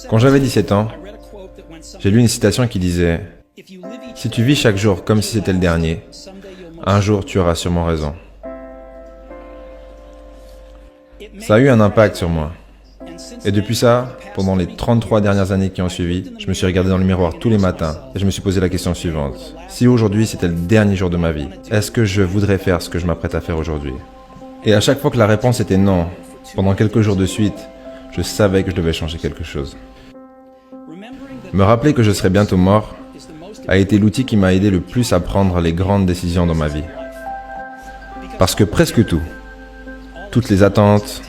Quand j'avais 17 ans, j'ai lu une citation qui disait « Si tu vis chaque jour comme si c'était le dernier, un jour tu auras sûrement raison. » Ça a eu un impact sur moi. Et depuis ça, pendant les 33 dernières années qui ont suivi, je me suis regardé dans le miroir tous les matins et je me suis posé la question suivante. Si aujourd'hui c'était le dernier jour de ma vie, est-ce que je voudrais faire ce que je m'apprête à faire aujourd'hui? Et à chaque fois que la réponse était non, pendant quelques jours de suite, je savais que je devais changer quelque chose. Me rappeler que je serais bientôt mort a été l'outil qui m'a aidé le plus à prendre les grandes décisions dans ma vie. Parce que presque tout, toutes les attentes,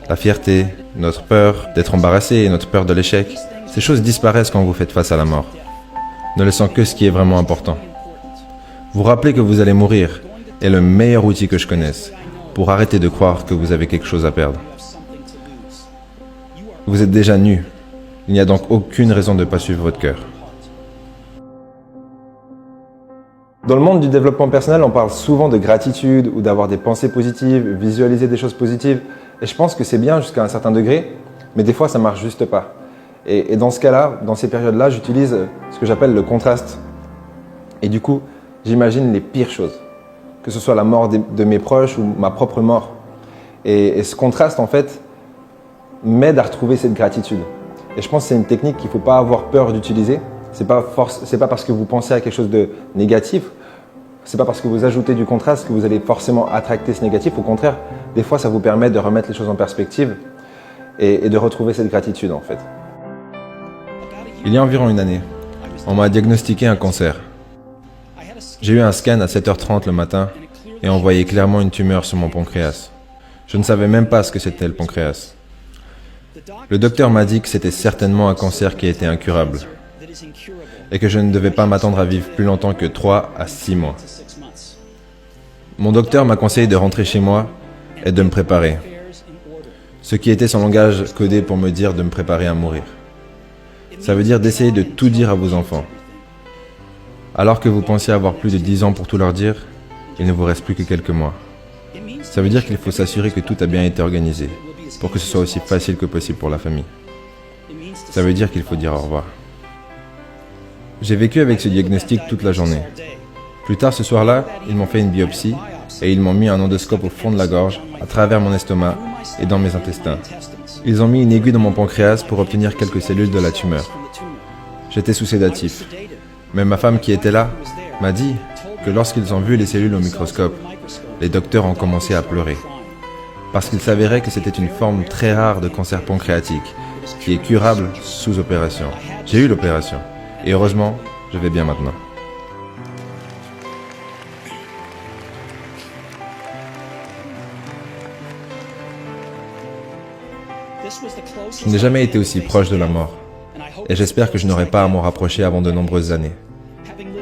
la fierté, notre peur d'être embarrassé et notre peur de l'échec, ces choses disparaissent quand vous faites face à la mort, ne laissant que ce qui est vraiment important. Vous rappelez que vous allez mourir est le meilleur outil que je connaisse pour arrêter de croire que vous avez quelque chose à perdre. Vous êtes déjà nu, il n'y a donc aucune raison de ne pas suivre votre cœur. Dans le monde du développement personnel, on parle souvent de gratitude ou d'avoir des pensées positives, visualiser des choses positives. Et je pense que c'est bien jusqu'à un certain degré, mais des fois ça ne marche juste pas. Et dans ce cas-là, dans ces périodes-là, j'utilise ce que j'appelle le contraste. Et du coup, j'imagine les pires choses, que ce soit la mort de mes proches ou ma propre mort. Et ce contraste, en fait, m'aide à retrouver cette gratitude. Et je pense que c'est une technique qu'il ne faut pas avoir peur d'utiliser. C'est pas parce que vous pensez à quelque chose de négatif, c'est pas parce que vous ajoutez du contraste que vous allez forcément attracter ce négatif. Au contraire, des fois, ça vous permet de remettre les choses en perspective et de retrouver cette gratitude, en fait. Il y a environ une année, on m'a diagnostiqué un cancer. J'ai eu un scan à 7h30 le matin et on voyait clairement une tumeur sur mon pancréas. Je ne savais même pas ce que c'était le pancréas. Le docteur m'a dit que c'était certainement un cancer qui était incurable et que je ne devais pas m'attendre à vivre plus longtemps que 3 à 6 mois. Mon docteur m'a conseillé de rentrer chez moi et de me préparer, ce qui était son langage codé pour me dire de me préparer à mourir. Ça veut dire d'essayer de tout dire à vos enfants. Alors que vous pensiez avoir plus de 10 ans pour tout leur dire, il ne vous reste plus que quelques mois. Ça veut dire qu'il faut s'assurer que tout a bien été organisé, pour que ce soit aussi facile que possible pour la famille. Ça veut dire qu'il faut dire au revoir. J'ai vécu avec ce diagnostic toute la journée. Plus tard ce soir-là, ils m'ont fait une biopsie et ils m'ont mis un endoscope au fond de la gorge, à travers mon estomac et dans mes intestins. Ils ont mis une aiguille dans mon pancréas pour obtenir quelques cellules de la tumeur. J'étais sous sédatif. Mais ma femme qui était là m'a dit que lorsqu'ils ont vu les cellules au microscope, les docteurs ont commencé à pleurer. Parce qu'il s'avérait que c'était une forme très rare de cancer pancréatique, qui est curable sous opération. J'ai eu l'opération. Et heureusement, je vais bien maintenant. Je n'ai jamais été aussi proche de la mort. Et j'espère que je n'aurai pas à m'en rapprocher avant de nombreuses années.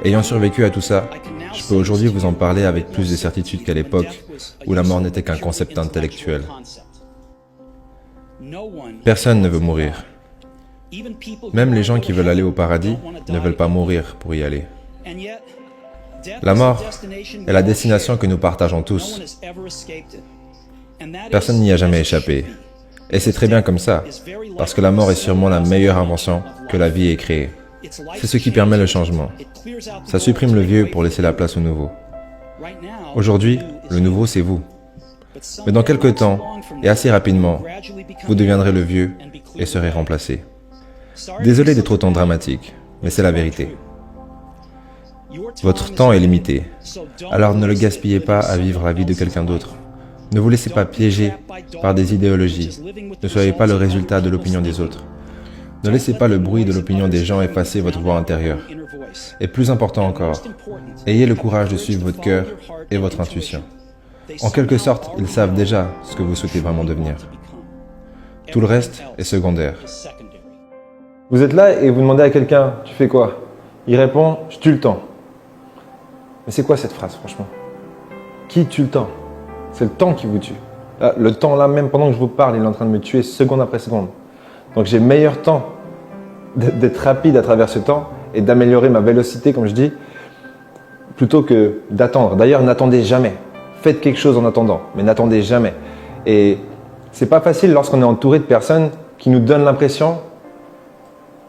Ayant survécu à tout ça, je peux aujourd'hui vous en parler avec plus de certitude qu'à l'époque où la mort n'était qu'un concept intellectuel. Personne ne veut mourir. Même les gens qui veulent aller au paradis ne veulent pas mourir pour y aller. La mort est la destination que nous partageons tous. Personne n'y a jamais échappé. Et c'est très bien comme ça, parce que la mort est sûrement la meilleure invention que la vie ait créée. C'est ce qui permet le changement. Ça supprime le vieux pour laisser la place au nouveau. Aujourd'hui, le nouveau, c'est vous. Mais dans quelques temps, et assez rapidement, vous deviendrez le vieux et serez remplacé. Désolé d'être autant dramatique, mais c'est la vérité. Votre temps est limité, alors ne le gaspillez pas à vivre la vie de quelqu'un d'autre. Ne vous laissez pas piéger par des idéologies. Ne soyez pas le résultat de l'opinion des autres. Ne laissez pas le bruit de l'opinion des gens effacer votre voix intérieure. Et plus important encore, ayez le courage de suivre votre cœur et votre intuition. En quelque sorte, ils savent déjà ce que vous souhaitez vraiment devenir. Tout le reste est secondaire. Vous êtes là et vous demandez à quelqu'un « Tu fais quoi ?» Il répond « Je tue le temps ». Mais c'est quoi cette phrase, franchement? Qui tue le temps? C'est le temps qui vous tue. Là, le temps là, même pendant que je vous parle, il est en train de me tuer seconde après seconde. Donc j'ai meilleur temps d'être rapide à travers ce temps et d'améliorer ma vélocité, comme je dis, plutôt que d'attendre. D'ailleurs, n'attendez jamais. Faites quelque chose en attendant, mais n'attendez jamais. Et c'est pas facile lorsqu'on est entouré de personnes qui nous donnent l'impression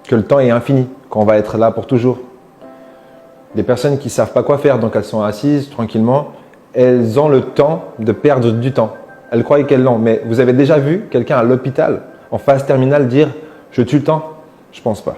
que le temps est infini, qu'on va être là pour toujours. Des personnes qui ne savent pas quoi faire, donc elles sont assises tranquillement, elles ont le temps de perdre du temps. Elles croient qu'elles l'ont, mais vous avez déjà vu quelqu'un à l'hôpital, en phase terminale, dire « je tue le temps » Je ne pense pas.